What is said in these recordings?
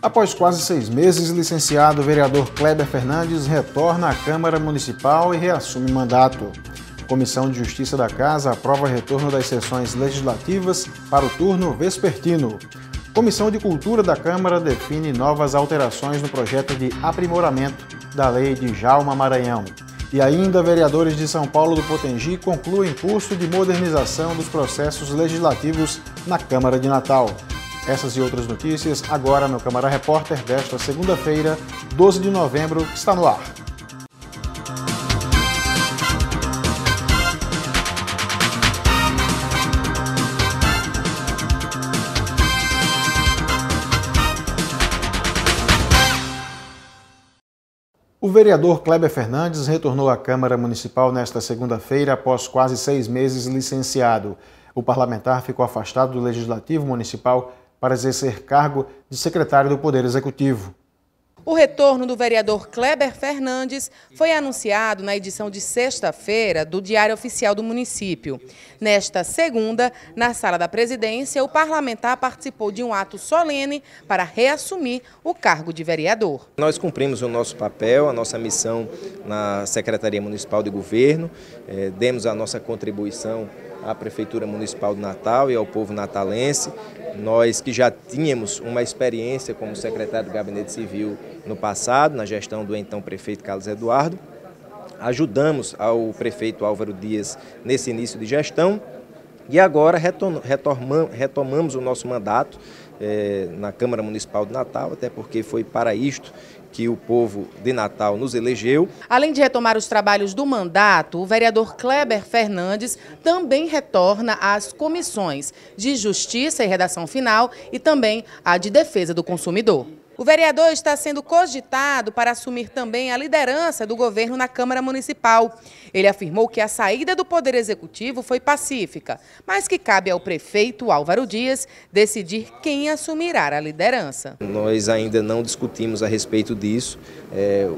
Após quase 6 meses, licenciado, o vereador Kleber Fernandes retorna à Câmara Municipal e reassume mandato. Comissão de Justiça da Casa aprova o retorno das sessões legislativas para o turno vespertino. Comissão de Cultura da Câmara define novas alterações no projeto de aprimoramento da Lei de Djalma Maranhão. E ainda, vereadores de São Paulo do Potengi concluem curso de modernização dos processos legislativos na Câmara de Natal. Essas e outras notícias agora no Câmara Repórter desta segunda-feira, 12 de novembro, está no ar. O vereador Kleber Fernandes retornou à Câmara Municipal nesta segunda-feira após quase 6 meses licenciado. O parlamentar ficou afastado do Legislativo Municipal para exercer cargo de secretário do Poder Executivo. O retorno do vereador Kleber Fernandes foi anunciado na edição de sexta-feira do Diário Oficial do Município. Nesta segunda, na Sala da Presidência, o parlamentar participou de um ato solene para reassumir o cargo de vereador. Nós cumprimos o nosso papel, a nossa missão na Secretaria Municipal de Governo, demos a nossa contribuição à Prefeitura Municipal de Natal e ao povo natalense. Nós que já tínhamos uma experiência como secretário do Gabinete Civil no passado, na gestão do então prefeito Carlos Eduardo, ajudamos ao prefeito Álvaro Dias nesse início de gestão e agora retomamos o nosso mandato na Câmara Municipal de Natal, até porque foi para isto que o povo de Natal nos elegeu. Além de retomar os trabalhos do mandato, o vereador Kleber Fernandes também retorna às comissões de Justiça e Redação Final e também à de Defesa do Consumidor. O vereador está sendo cogitado para assumir também a liderança do governo na Câmara Municipal. Ele afirmou que a saída do Poder Executivo foi pacífica, mas que cabe ao prefeito Álvaro Dias decidir quem assumirá a liderança. Nós ainda não discutimos a respeito disso.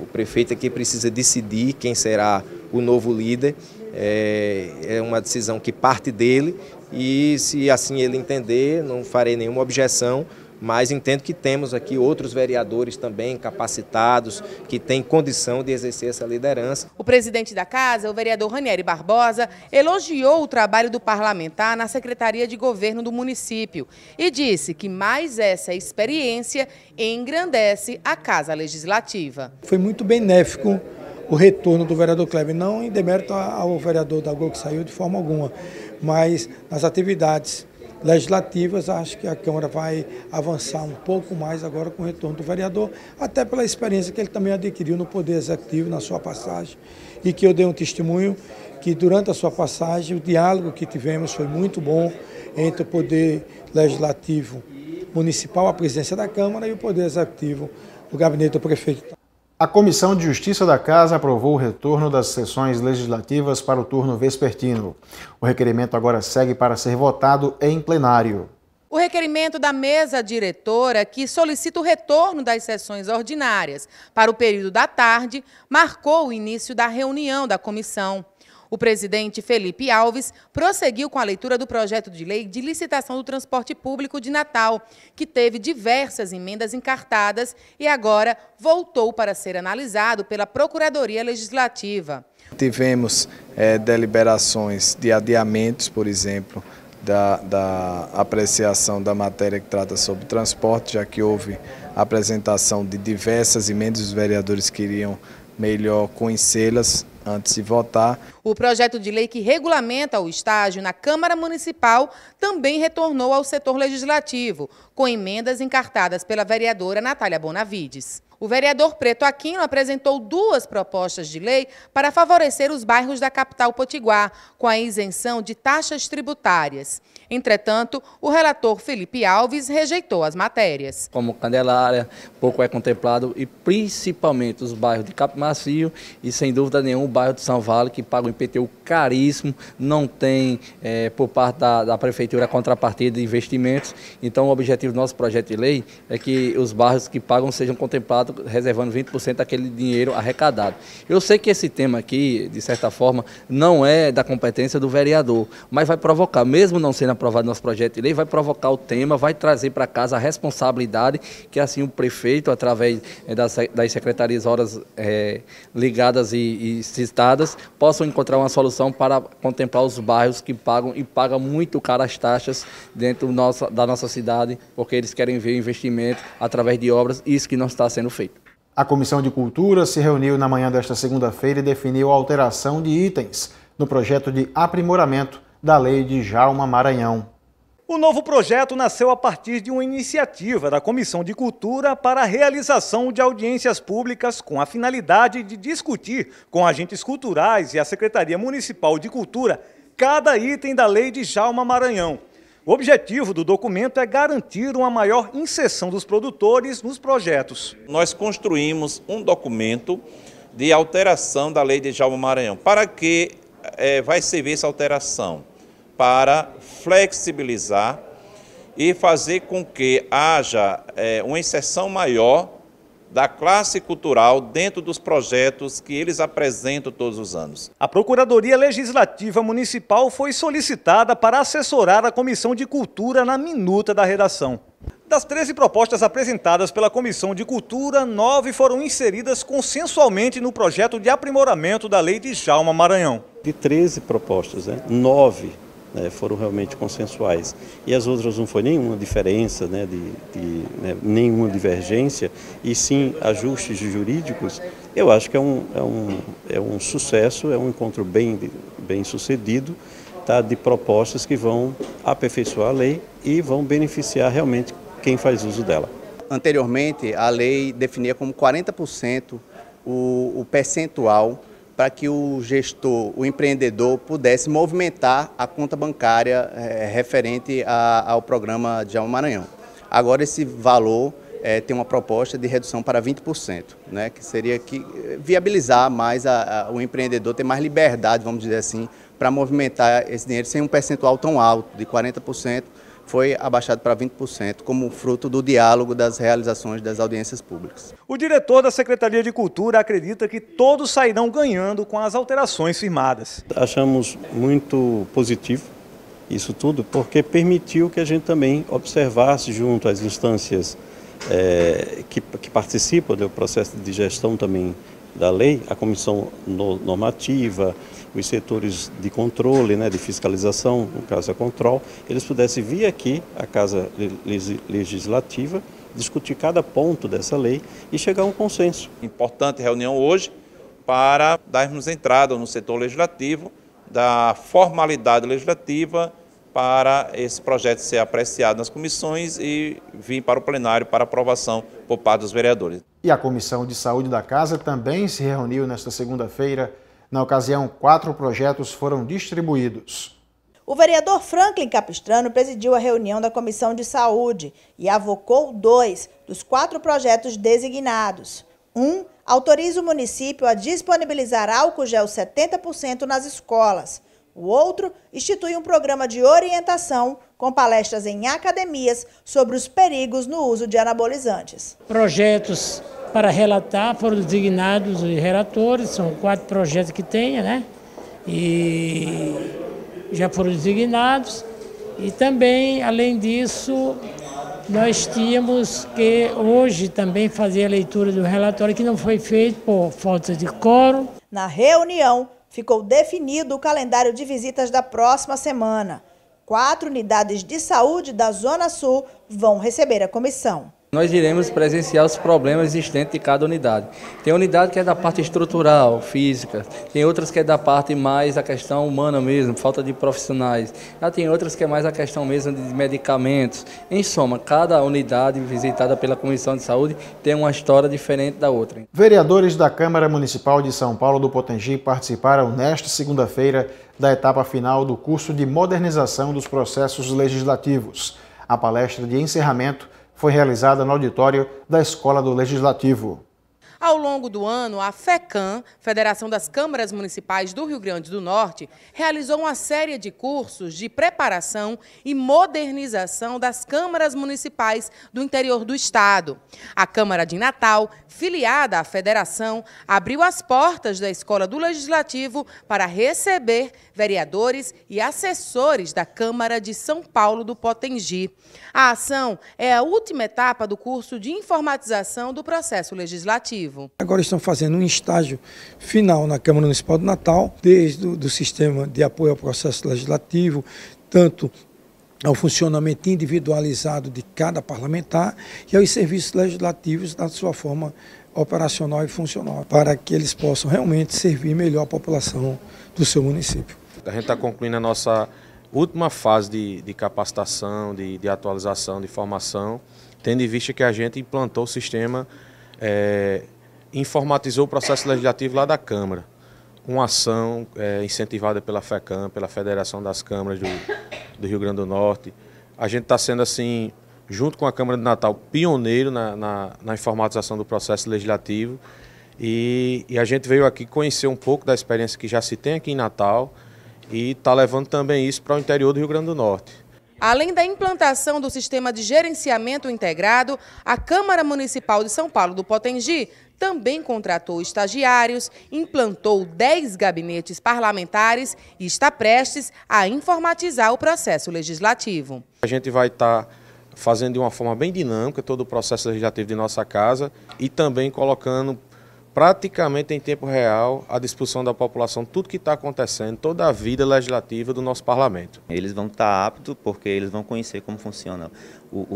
O prefeito é que precisa decidir quem será o novo líder. É uma decisão que parte dele e, se assim ele entender, não farei nenhuma objeção. Mas entendo que temos aqui outros vereadores também capacitados, que têm condição de exercer essa liderança. O presidente da Casa, o vereador Ranieri Barbosa, elogiou o trabalho do parlamentar na Secretaria de Governo do município e disse que mais essa experiência engrandece a Casa Legislativa. Foi muito benéfico o retorno do vereador Kleber, não em demérito ao vereador da Gol que saiu de forma alguma, mas nas atividades legislativas, acho que a Câmara vai avançar um pouco mais agora com o retorno do vereador, até pela experiência que ele também adquiriu no Poder Executivo, na sua passagem, e que eu dei um testemunho que durante a sua passagem o diálogo que tivemos foi muito bom entre o Poder Legislativo Municipal, a presidência da Câmara, e o Poder Executivo, o gabinete do prefeito. A Comissão de Justiça da Casa aprovou o retorno das sessões legislativas para o turno vespertino. O requerimento agora segue para ser votado em plenário. O requerimento da mesa diretora, que solicita o retorno das sessões ordinárias para o período da tarde, marcou o início da reunião da comissão. O presidente Felipe Alves prosseguiu com a leitura do projeto de lei de licitação do transporte público de Natal, que teve diversas emendas encartadas e agora voltou para ser analisado pela Procuradoria Legislativa. Tivemos deliberações de adiamentos, por exemplo, da apreciação da matéria que trata sobre transporte, já que houve apresentação de diversas emendas, os vereadores queriam melhor conhecê-las antes de votar. O projeto de lei que regulamenta o estágio na Câmara Municipal também retornou ao setor legislativo, com emendas encartadas pela vereadora Natália Bonavides. O vereador Preto Aquino apresentou 2 propostas de lei para favorecer os bairros da capital potiguar, com a isenção de taxas tributárias. Entretanto, o relator Felipe Alves rejeitou as matérias. Como Candelária, pouco é contemplado, e principalmente os bairros de Capão Macio e, sem dúvida nenhuma, o bairro de São Vale, que paga um IPTU caríssimo, não tem, por parte da Prefeitura, a contrapartida de investimentos. Então, o objetivo do nosso projeto de lei é que os bairros que pagam sejam contemplados, reservando 20% daquele dinheiro arrecadado. Eu sei que esse tema aqui, de certa forma, não é da competência do vereador, mas vai provocar, mesmo não sendo a aprovado nosso projeto de lei, vai provocar o tema, vai trazer para casa a responsabilidade que assim o prefeito, através das secretarias horas ligadas e citadas, possam encontrar uma solução para contemplar os bairros que pagam muito caro as taxas dentro da nossa cidade, porque eles querem ver investimento através de obras, isso que não está sendo feito. A Comissão de Cultura se reuniu na manhã desta segunda-feira e definiu a alteração de itens no projeto de aprimoramento da Lei de Djalma Maranhão. O novo projeto nasceu a partir de uma iniciativa da Comissão de Cultura para a realização de audiências públicas com a finalidade de discutir com agentes culturais e a Secretaria Municipal de Cultura cada item da Lei de Djalma Maranhão. O objetivo do documento é garantir uma maior inserção dos produtores nos projetos. Nós construímos um documento de alteração da Lei de Djalma Maranhão. Para que vai servir essa alteração? Para flexibilizar e fazer com que haja uma inserção maior da classe cultural dentro dos projetos que eles apresentam todos os anos. A Procuradoria Legislativa Municipal foi solicitada para assessorar a Comissão de Cultura na minuta da redação. Das 13 propostas apresentadas pela Comissão de Cultura, 9 foram inseridas consensualmente no projeto de aprimoramento da Lei de Djalma Maranhão. De 13 propostas, 9 foram realmente consensuais. E as outras não foi nenhuma diferença, nenhuma divergência, e sim ajustes jurídicos. Eu acho que é um sucesso, é um encontro bem sucedido, de propostas que vão aperfeiçoar a lei e vão beneficiar realmente quem faz uso dela. Anteriormente, a lei definia como 40% o percentual para que o gestor, o empreendedor, pudesse movimentar a conta bancária referente ao programa Djalma Maranhão. Agora esse valor tem uma proposta de redução para 20%, que seria viabilizar mais o empreendedor, ter mais liberdade, vamos dizer assim, para movimentar esse dinheiro sem um percentual tão alto, de 40%, foi abaixado para 20%, como fruto do diálogo das realizações das audiências públicas. O diretor da Secretaria de Cultura acredita que todos sairão ganhando com as alterações firmadas. Achamos muito positivo isso tudo, porque permitiu que a gente também observasse junto às instâncias que participam do processo de gestão também da lei, a comissão normativa, os setores de controle, de fiscalização, no caso a Control, eles pudessem vir aqui à Casa Legislativa, discutir cada ponto dessa lei e chegar a um consenso. Importante reunião hoje para darmos entrada no setor legislativo, da formalidade legislativa para esse projeto ser apreciado nas comissões e vir para o plenário para aprovação por parte dos vereadores. E a Comissão de Saúde da Casa também se reuniu nesta segunda-feira. Na ocasião, 4 projetos foram distribuídos. O vereador Franklin Capistrano presidiu a reunião da Comissão de Saúde e avocou 2 dos 4 projetos designados. Um autoriza o município a disponibilizar álcool gel 70% nas escolas. O outro institui um programa de orientação com palestras em academias sobre os perigos no uso de anabolizantes. Projetos para relatar foram designados os relatores, são 4 projetos que tem, e já foram designados. E também, além disso, nós tínhamos que hoje também fazer a leitura do relatório, que não foi feito por falta de quórum. Na reunião, ficou definido o calendário de visitas da próxima semana. 4 unidades de saúde da Zona Sul vão receber a comissão. Nós iremos presenciar os problemas existentes de cada unidade. Tem unidade que é da parte estrutural, física, tem outras que é da parte mais a questão humana mesmo, falta de profissionais. Já tem outras que é mais a questão mesmo de medicamentos. Em soma, cada unidade visitada pela Comissão de Saúde tem uma história diferente da outra. Vereadores da Câmara Municipal de São Paulo do Potengi participaram nesta segunda-feira da etapa final do curso de modernização dos processos legislativos. A palestra de encerramento foi realizada no auditório da Escola do Legislativo. Ao longo do ano, a FECAM, Federação das Câmaras Municipais do Rio Grande do Norte, realizou uma série de cursos de preparação e modernização das câmaras municipais do interior do estado. A Câmara de Natal, filiada à federação, abriu as portas da Escola do Legislativo para receber vereadores e assessores da Câmara de São Paulo do Potengi. A ação é a última etapa do curso de informatização do processo legislativo. Agora estão fazendo um estágio final na Câmara Municipal de Natal, desde o sistema de apoio ao processo legislativo, tanto ao funcionamento individualizado de cada parlamentar e aos serviços legislativos na sua forma operacional e funcional, para que eles possam realmente servir melhor a população do seu município. A gente está concluindo a nossa última fase de capacitação, de atualização, de formação, tendo em vista que a gente implantou o sistema, informatizou o processo legislativo lá da Câmara. Uma ação incentivada pela FECAM, pela Federação das Câmaras do Rio Grande do Norte. A gente está sendo, assim, junto com a Câmara de Natal, pioneiro na informatização do processo legislativo. E a gente veio aqui conhecer um pouco da experiência que já se tem aqui em Natal e está levando também isso para o interior do Rio Grande do Norte. Além da implantação do sistema de gerenciamento integrado, a Câmara Municipal de São Paulo do Potengi também contratou estagiários, implantou 10 gabinetes parlamentares e está prestes a informatizar o processo legislativo. A gente vai estar fazendo de uma forma bem dinâmica todo o processo legislativo de nossa casa e também colocando praticamente em tempo real à disposição da população tudo que está acontecendo, toda a vida legislativa do nosso parlamento. Eles vão estar aptos porque eles vão conhecer como funciona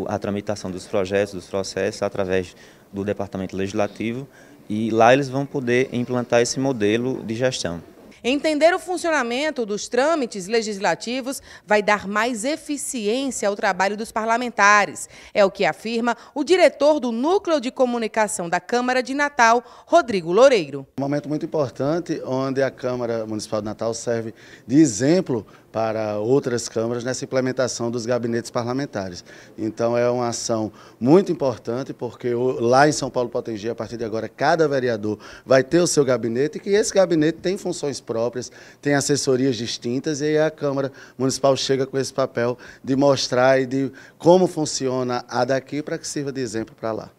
a tramitação dos projetos, dos processos através do Departamento Legislativo e lá eles vão poder implantar esse modelo de gestão. Entender o funcionamento dos trâmites legislativos vai dar mais eficiência ao trabalho dos parlamentares. É o que afirma o diretor do Núcleo de Comunicação da Câmara de Natal, Rodrigo Loureiro. Um momento muito importante onde a Câmara Municipal de Natal serve de exemplo para outras câmaras nessa implementação dos gabinetes parlamentares. Então é uma ação muito importante porque lá em São Paulo Potengi, a partir de agora, cada vereador vai ter o seu gabinete e que esse gabinete tem funções próprias, tem assessorias distintas e aí a Câmara Municipal chega com esse papel de mostrar e de como funciona a daqui para que sirva de exemplo para lá.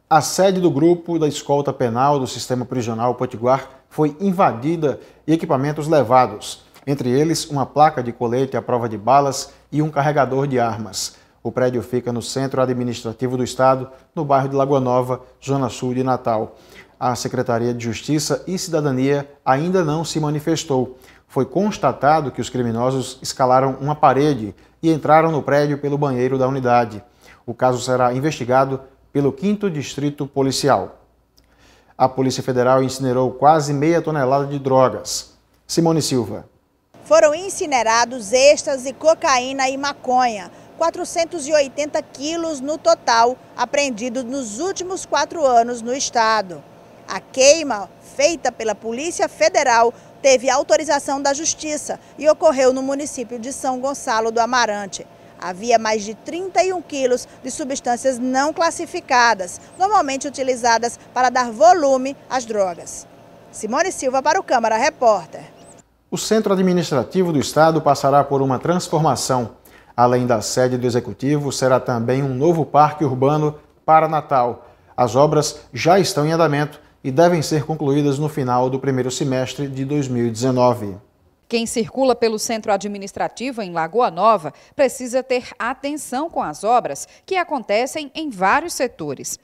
A sede do grupo da escolta penal do Sistema Prisional Potiguar foi invadida e equipamentos levados. Entre eles, uma placa de colete à prova de balas e um carregador de armas. O prédio fica no Centro Administrativo do Estado, no bairro de Lagoa Nova, zona sul de Natal. A Secretaria de Justiça e Cidadania ainda não se manifestou. Foi constatado que os criminosos escalaram uma parede e entraram no prédio pelo banheiro da unidade. O caso será investigado pelo 5º Distrito Policial. A Polícia Federal incinerou quase meia tonelada de drogas. Simone Silva. Foram incinerados êxtase, cocaína e maconha, 480 quilos no total, apreendidos nos últimos 4 anos no estado. A queima, feita pela Polícia Federal, teve autorização da Justiça e ocorreu no município de São Gonçalo do Amarante. Havia mais de 31 quilos de substâncias não classificadas, normalmente utilizadas para dar volume às drogas. Simone Silva para o Câmara Repórter. O Centro Administrativo do Estado passará por uma transformação. Além da sede do Executivo, será também um novo parque urbano para Natal. As obras já estão em andamento e devem ser concluídas no final do primeiro semestre de 2019. Quem circula pelo Centro Administrativo em Lagoa Nova precisa ter atenção com as obras que acontecem em vários setores.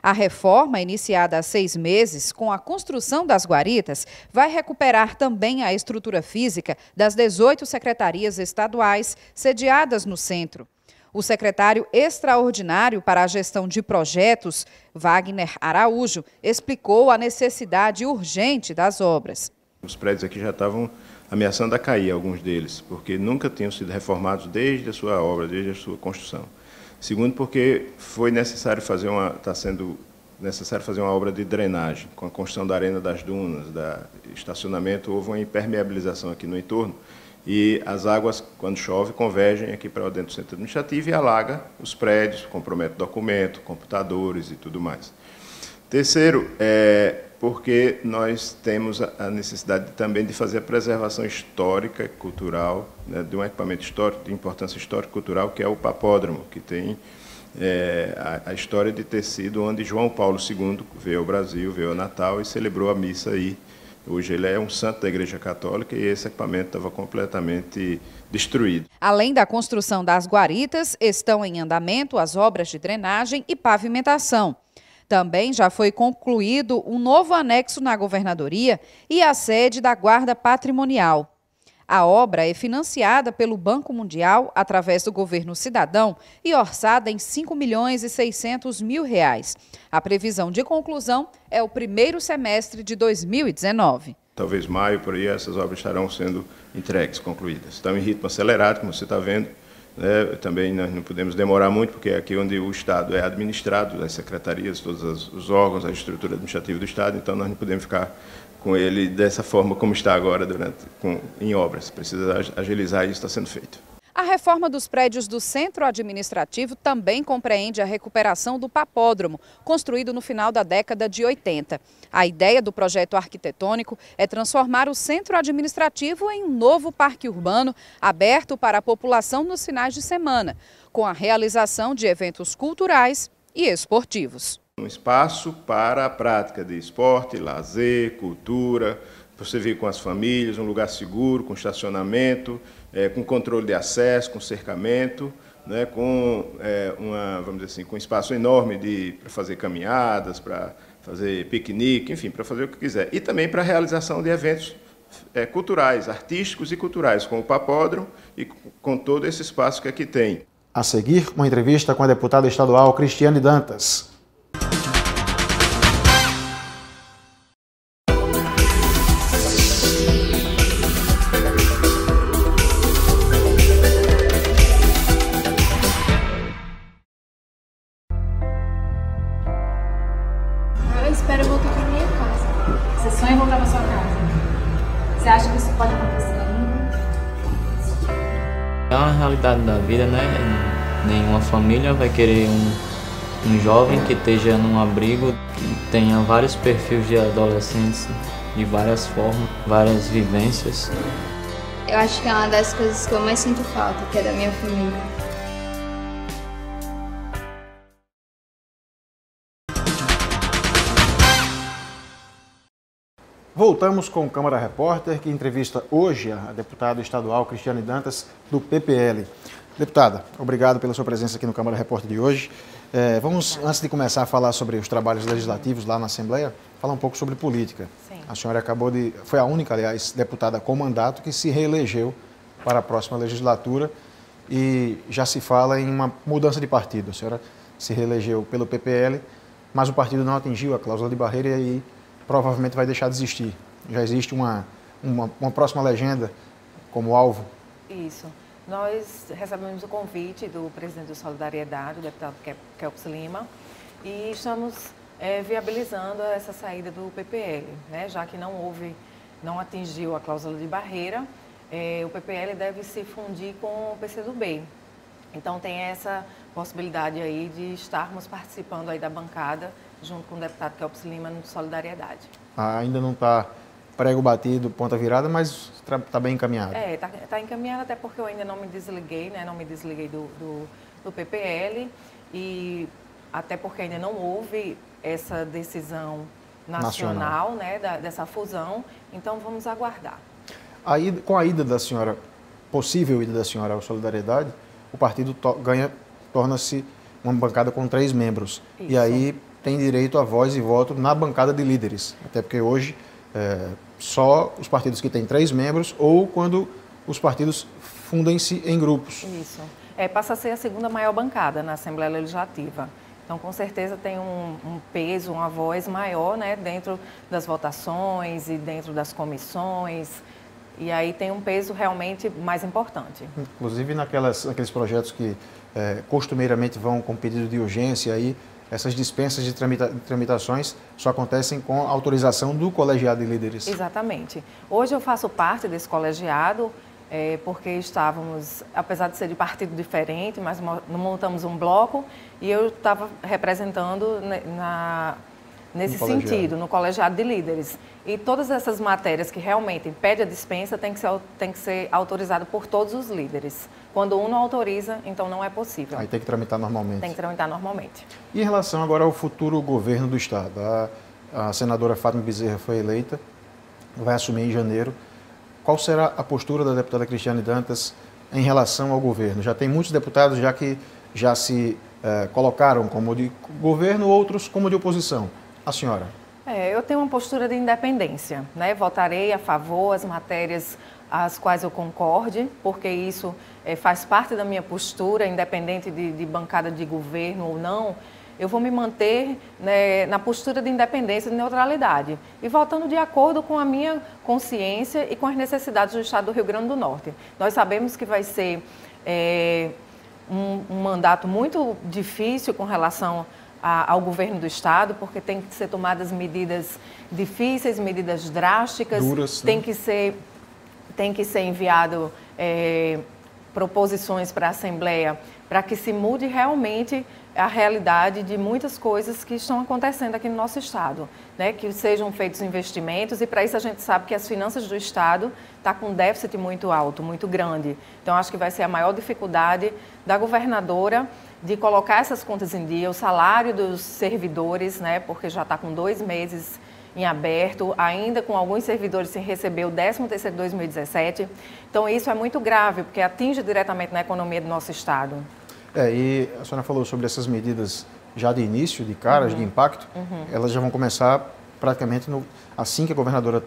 A reforma, iniciada há 6 meses, com a construção das guaritas, vai recuperar também a estrutura física das 18 secretarias estaduais sediadas no centro. O secretário extraordinário para a gestão de projetos, Wagner Araújo, explicou a necessidade urgente das obras. Os prédios aqui já estavam ameaçando a cair, alguns deles, porque nunca tinham sido reformados desde a sua obra, desde a sua construção. Segundo, porque foi necessário fazer está sendo necessário fazer uma obra de drenagem, com a construção da Arena das Dunas, da estacionamento, houve uma impermeabilização aqui no entorno, e as águas, quando chove, convergem aqui para dentro do centro administrativo e alaga os prédios, compromete documento, computadores e tudo mais. Terceiro, porque nós temos a necessidade também de fazer a preservação histórica e cultural, né, de um equipamento histórico, de importância histórica e cultural, que é o papódromo, que tem a história de ter sido onde João Paulo II veio ao Brasil, veio ao Natal e celebrou a missa aí. Hoje ele é um santo da Igreja Católica e esse equipamento estava completamente destruído. Além da construção das guaritas, estão em andamento as obras de drenagem e pavimentação. Também já foi concluído um novo anexo na governadoria e a sede da Guarda Patrimonial. A obra é financiada pelo Banco Mundial através do governo cidadão e orçada em R$ 5.600.000. A previsão de conclusão é o primeiro semestre de 2019. Talvez maio, por aí, essas obras estarão sendo entregues, concluídas. Estão em ritmo acelerado, como você está vendo. Também nós não podemos demorar muito, porque é aqui onde o Estado é administrado, as secretarias, todos os órgãos, a estrutura administrativa do Estado, então nós não podemos ficar com ele dessa forma como está agora em obras. Precisa agilizar e isso está sendo feito. A reforma dos prédios do centro administrativo também compreende a recuperação do papódromo, construído no final da década de 80. A ideia do projeto arquitetônico é transformar o centro administrativo em um novo parque urbano aberto para a população nos finais de semana, com a realização de eventos culturais e esportivos. Um espaço para a prática de esporte, lazer, cultura, para você vir com as famílias, um lugar seguro, com estacionamento, com controle de acesso, com cercamento, né, com vamos dizer assim, com espaço enorme para fazer caminhadas, para fazer piquenique, enfim, para fazer o que quiser. E também para a realização de eventos culturais, artísticos e culturais, com o papódromo e com todo esse espaço que aqui tem. A seguir, uma entrevista com a deputada estadual Cristiane Dantas. Eu espero voltar para minha casa. Você sonha voltar para sua casa? Você acha que isso pode acontecer ainda? É uma realidade da vida, né? Nenhuma família vai querer um jovem que esteja num abrigo, que tenha vários perfis de adolescentes, de várias formas, várias vivências. Eu acho que é uma das coisas que eu mais sinto falta, que é da minha família. Voltamos com o Câmara Repórter, que entrevista hoje a deputada estadual Cristiane Dantas, do PPL. Deputada, obrigado pela sua presença aqui no Câmara Repórter de hoje. Vamos, antes de começar a falar sobre os trabalhos legislativos lá na Assembleia, falar um pouco sobre política. Sim. A senhora foi a única, aliás, deputada com mandato que se reelegeu para a próxima legislatura e já se fala em uma mudança de partido. A senhora se reelegeu pelo PPL, mas o partido não atingiu a cláusula de barreira e aí provavelmente vai deixar de existir. Já existe uma próxima legenda como alvo? Isso. Nós recebemos o convite do presidente do Solidariedade, o deputado Kelps Lima, e estamos viabilizando essa saída do PPL, né? Já que não atingiu a cláusula de barreira, o PPL deve se fundir com o PCdoB. Então tem essa possibilidade aí de estarmos participando aí da bancada junto com o deputado Kelps Lima no Solidariedade. Ainda não está prego batido, ponta virada, mas está bem encaminhado. Está encaminhado até porque eu ainda não me desliguei, né? Não me desliguei do PPL e até porque ainda não houve essa decisão nacional. Né? Dessa fusão, então vamos aguardar. Com a ida da senhora, possível ida da senhora ao Solidariedade, o partido torna-se uma bancada com 3 membros. Isso. E aí tem direito a voz e voto na bancada de líderes. Até porque hoje só os partidos que têm 3 membros ou quando os partidos fundem-se em grupos. Isso. Passa a ser a segunda maior bancada na Assembleia Legislativa. Então, com certeza, tem um peso, uma voz maior, né, dentro das votações e dentro das comissões. E aí tem um peso realmente mais importante. Inclusive naqueles projetos que costumeiramente vão com pedido de urgência, aí, essas dispensas de tramitações só acontecem com autorização do colegiado de líderes. Exatamente. Hoje eu faço parte desse colegiado porque estávamos, apesar de ser de partido diferente, mas montamos um bloco e eu estava representando nesse sentido, no colegiado de líderes. E todas essas matérias que realmente impedem a dispensa tem que ser autorizado por todos os líderes. Quando um não autoriza, então não é possível. Aí tem que tramitar normalmente. Tem que tramitar normalmente. E em relação agora ao futuro governo do Estado, a senadora Fátima Bezerra foi eleita, vai assumir em janeiro. Qual será a postura da deputada Cristiane Dantas em relação ao governo? Já tem muitos deputados que já se colocaram como de governo, outros como de oposição. A senhora? Eu tenho uma postura de independência, né? Votarei a favor as matérias às quais eu concorde, porque isso faz parte da minha postura, independente de bancada de governo ou não. Eu vou me manter, né, na postura de independência e de neutralidade e votando de acordo com a minha consciência e com as necessidades do Estado do Rio Grande do Norte. Nós sabemos que vai ser um mandato muito difícil com relação ao governo do Estado, porque tem que ser tomadas medidas difíceis, medidas drásticas, duras, tem que ser enviado proposições para a Assembleia para que se mude realmente a realidade de muitas coisas que estão acontecendo aqui no nosso Estado, né? Que sejam feitos investimentos, e para isso a gente sabe que as finanças do Estado estão com um déficit muito alto, muito grande. Então, acho que vai ser a maior dificuldade da governadora de colocar essas contas em dia, o salário dos servidores, né? Porque já está com 2 meses em aberto, ainda com alguns servidores sem receber o 13º de 2017. Então, isso é muito grave, porque atinge diretamente na economia do nosso Estado. E a senhora falou sobre essas medidas já de início, de caras, de impacto. Elas já vão começar praticamente assim que a governadora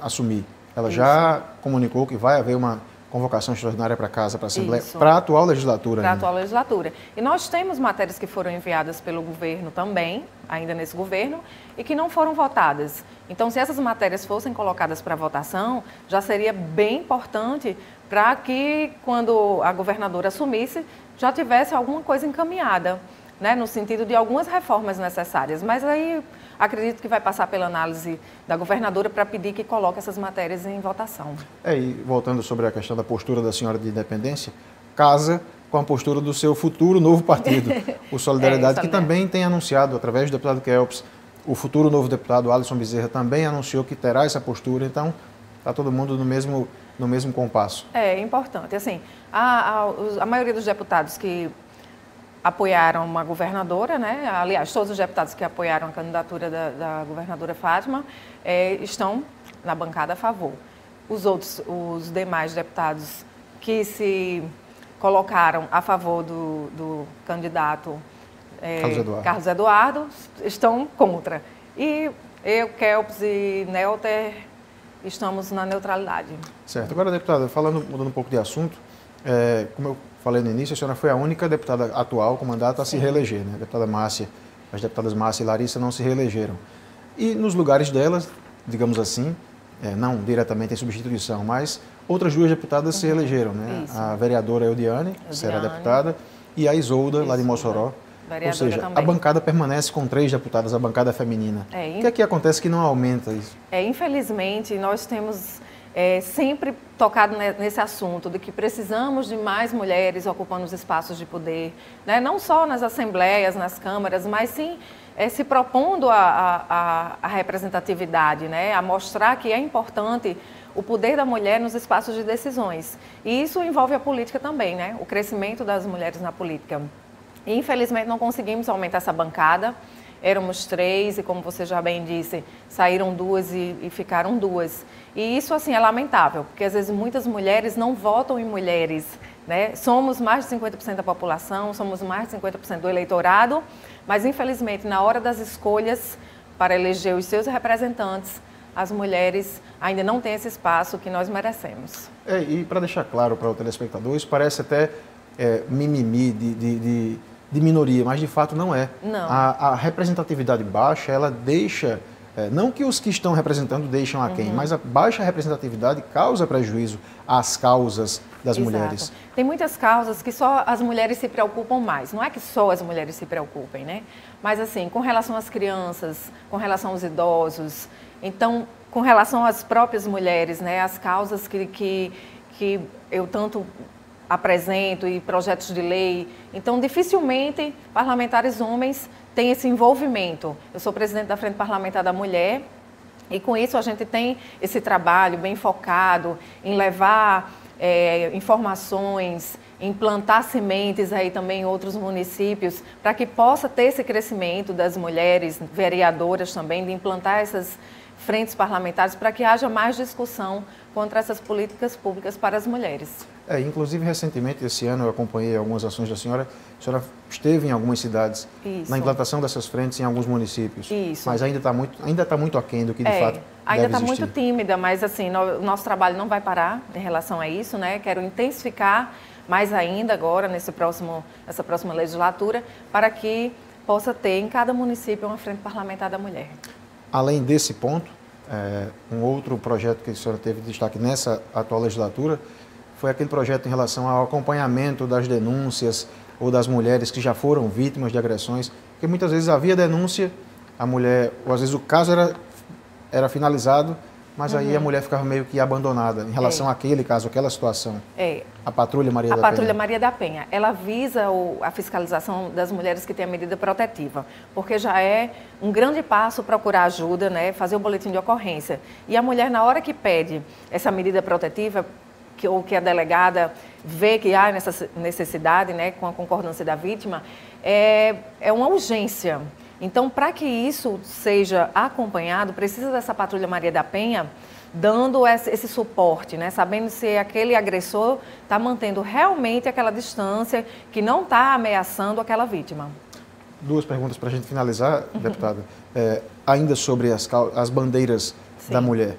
assumir. Ela já comunicou que vai haver uma convocação extraordinária para casa, para a Assembleia, para a atual legislatura. Para a atual legislatura. E nós temos matérias que foram enviadas pelo governo também, ainda nesse governo, e que não foram votadas. Então, se essas matérias fossem colocadas para votação, já seria bem importante para que, quando a governadora assumisse, já tivesse alguma coisa encaminhada, né, no sentido de algumas reformas necessárias. Mas aí acredito que vai passar pela análise da governadora para pedir que coloque essas matérias em votação. E voltando sobre a questão da postura da senhora de independência, casa com a postura do seu futuro novo partido, o Solidariedade, que também tem anunciado, através do deputado Kelps, o futuro novo deputado Alisson Bezerra também anunciou que terá essa postura. Então, está todo mundo no mesmo compasso. É importante. Assim, a maioria dos deputados que apoiaram uma governadora, né? Aliás, todos os deputados que apoiaram a candidatura da governadora Fátima estão na bancada a favor. Os demais deputados que se colocaram a favor do candidato Carlos Eduardo estão contra. E eu, Kelps e Nelter estamos na neutralidade. Certo. Agora, deputada, mudando um pouco de assunto, como eu falei no início, a senhora foi a única deputada atual com mandato a se reeleger, né? A deputada Márcia, as deputadas Márcia e Larissa não se reelegeram. E nos lugares delas, digamos assim, não diretamente em substituição, mas outras 2 deputadas se reelegeram, né? Isso. A vereadora Eudiane, será deputada, e a Isolda, lá de Mossoró. Ou seja, também. A bancada permanece com 3 deputadas, a bancada feminina. O que é que acontece que não aumenta isso? Infelizmente, nós temos sempre tocado nesse assunto de que precisamos de mais mulheres ocupando os espaços de poder, né? Não só nas assembleias, nas câmaras, mas sim se propondo a representatividade, né? A mostrar que é importante o poder da mulher nos espaços de decisões. E isso envolve a política também, né? O crescimento das mulheres na política. E, infelizmente, não conseguimos aumentar essa bancada. Éramos 3 e, como você já bem disse, saíram 2 e ficaram 2. E isso, assim, é lamentável, porque às vezes muitas mulheres não votam em mulheres, né? Somos mais de 50% da população, somos mais de 50% do eleitorado, mas, infelizmente, na hora das escolhas para eleger os seus representantes, as mulheres ainda não têm esse espaço que nós merecemos. E para deixar claro para o telespectador, isso parece até mimimi de minoria, mas de fato não é. Não. A representatividade baixa, ela deixa, não que os que estão representando deixam a quem, mas a baixa representatividade causa prejuízo às causas das mulheres. Tem muitas causas que só as mulheres se preocupam mais. Não é que só as mulheres se preocupem, né? Mas assim, com relação às crianças, com relação aos idosos, então, com relação às próprias mulheres, né? As causas que eu tanto apresento e projetos de lei. Então, dificilmente parlamentares homens têm esse envolvimento. Eu sou presidente da Frente Parlamentar da Mulher e, com isso, a gente tem esse trabalho bem focado em levar informações, em plantar sementes aí também em outros municípios, para que possa ter esse crescimento das mulheres vereadoras também, de implantar essas frentes parlamentares para que haja mais discussão contra essas políticas públicas para as mulheres. Inclusive, recentemente, esse ano, eu acompanhei algumas ações da senhora. A senhora esteve em algumas cidades na implantação dessas frentes em alguns municípios. Isso. Mas ainda está muito aquém do que, de fato, ainda está deve existir. muito tímida, mas assim, o nosso trabalho não vai parar em relação a isso, né? Quero intensificar mais ainda agora, nessa próxima legislatura, para que possa ter em cada município uma frente parlamentar da mulher. Além desse ponto, um outro projeto que a senhora teve destaque nessa atual legislatura foi aquele projeto em relação ao acompanhamento das denúncias ou das mulheres que já foram vítimas de agressões, porque muitas vezes havia denúncia, a mulher, ou às vezes o caso era finalizado, mas aí a mulher ficava meio que abandonada em relação àquele caso, aquela situação. A Patrulha Maria da Penha. A Patrulha Maria da Penha, ela visa a fiscalização das mulheres que têm a medida protetiva, porque já é um grande passo procurar ajuda, né, fazer o boletim de ocorrência. E a mulher, na hora que pede essa medida protetiva, ou que a delegada vê que há essa necessidade, né, com a concordância da vítima, é uma urgência. Então, para que isso seja acompanhado, precisa dessa Patrulha Maria da Penha dando esse suporte, né? Sabendo se aquele agressor está mantendo realmente aquela distância, que não está ameaçando aquela vítima. Duas perguntas para a gente finalizar, deputada. Ainda sobre as bandeiras da mulher.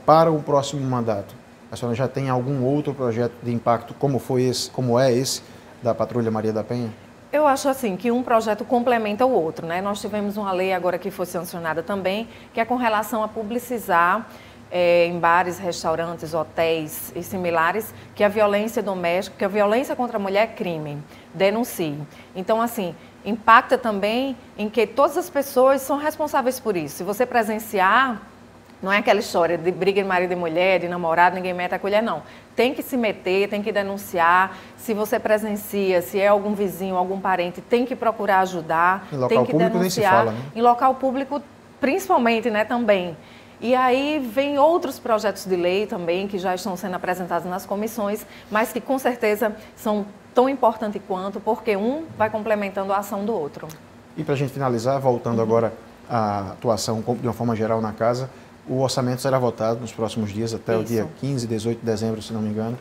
Para o próximo mandato, a senhora já tem algum outro projeto de impacto como é esse da Patrulha Maria da Penha? Eu acho assim que um projeto complementa o outro, né? Nós tivemos uma lei agora que foi sancionada também, que é com relação a publicizar em bares, restaurantes, hotéis e similares, que a violência doméstica, que a violência contra a mulher é crime, denuncie. Então, assim, impacta também em que todas as pessoas são responsáveis por isso. Se você presenciar, não é aquela história de briga de marido e mulher, de namorado, ninguém mete a colher, não. Tem que se meter, tem que denunciar. Se você presencia, se é algum vizinho, algum parente, tem que procurar ajudar, tem que denunciar. Nem se fala, né? Em local público, principalmente, né, também. E aí vem outros projetos de lei também, que já estão sendo apresentados nas comissões, mas que com certeza são tão importantes quanto, porque um vai complementando a ação do outro. E para a gente finalizar, voltando agora à atuação de uma forma geral na casa, o orçamento será votado nos próximos dias, até o dia 15, 18 de dezembro, se não me engano.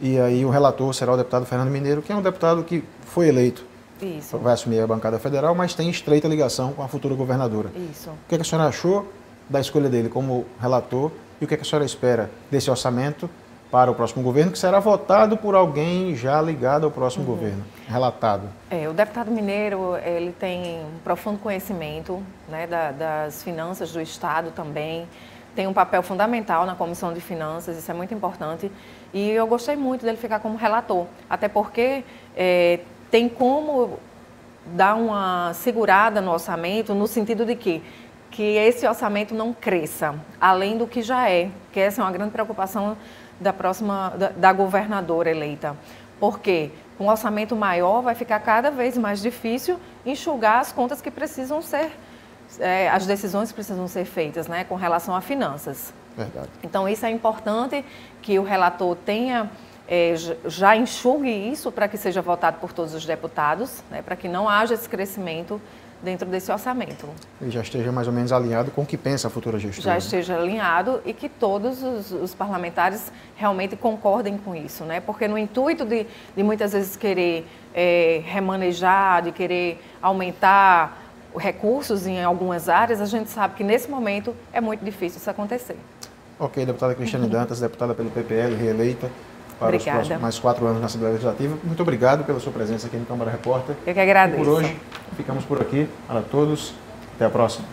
E aí o relator será o deputado Fernando Mineiro, que é um deputado que foi eleito. Isso. Vai assumir a bancada federal, mas tem estreita ligação com a futura governadora. Isso. O que a senhora achou da escolha dele como relator e o que a senhora espera desse orçamento para o próximo governo, que será votado por alguém já ligado ao próximo governo, relatado? O deputado Mineiro, ele tem um profundo conhecimento, né, das finanças do Estado também, tem um papel fundamental na Comissão de Finanças, isso é muito importante, e eu gostei muito dele ficar como relator, até porque tem como dar uma segurada no orçamento, no sentido de que esse orçamento não cresça, além do que já é, que essa é uma grande preocupação da governadora eleita. Porque com um orçamento maior vai ficar cada vez mais difícil enxugar as contas que precisam ser, as decisões que precisam ser feitas, né, com relação a finanças. Verdade. Então isso é importante que o relator tenha, já enxugue isso para que seja votado por todos os deputados, né, para que não haja esse crescimento dentro desse orçamento. Ele já esteja mais ou menos alinhado com o que pensa a futura gestora. Já esteja alinhado e que todos os parlamentares realmente concordem com isso, né? Porque no intuito de muitas vezes querer remanejar, de querer aumentar recursos em algumas áreas, a gente sabe que nesse momento é muito difícil isso acontecer. Ok, deputada Cristiane Dantas, deputada pelo PPL, reeleita para os próximos mais 4 anos na Assembleia Legislativa. Muito obrigado pela sua presença aqui no Câmara Repórter. Eu que agradeço. E por hoje, ficamos por aqui. Para todos, até a próxima.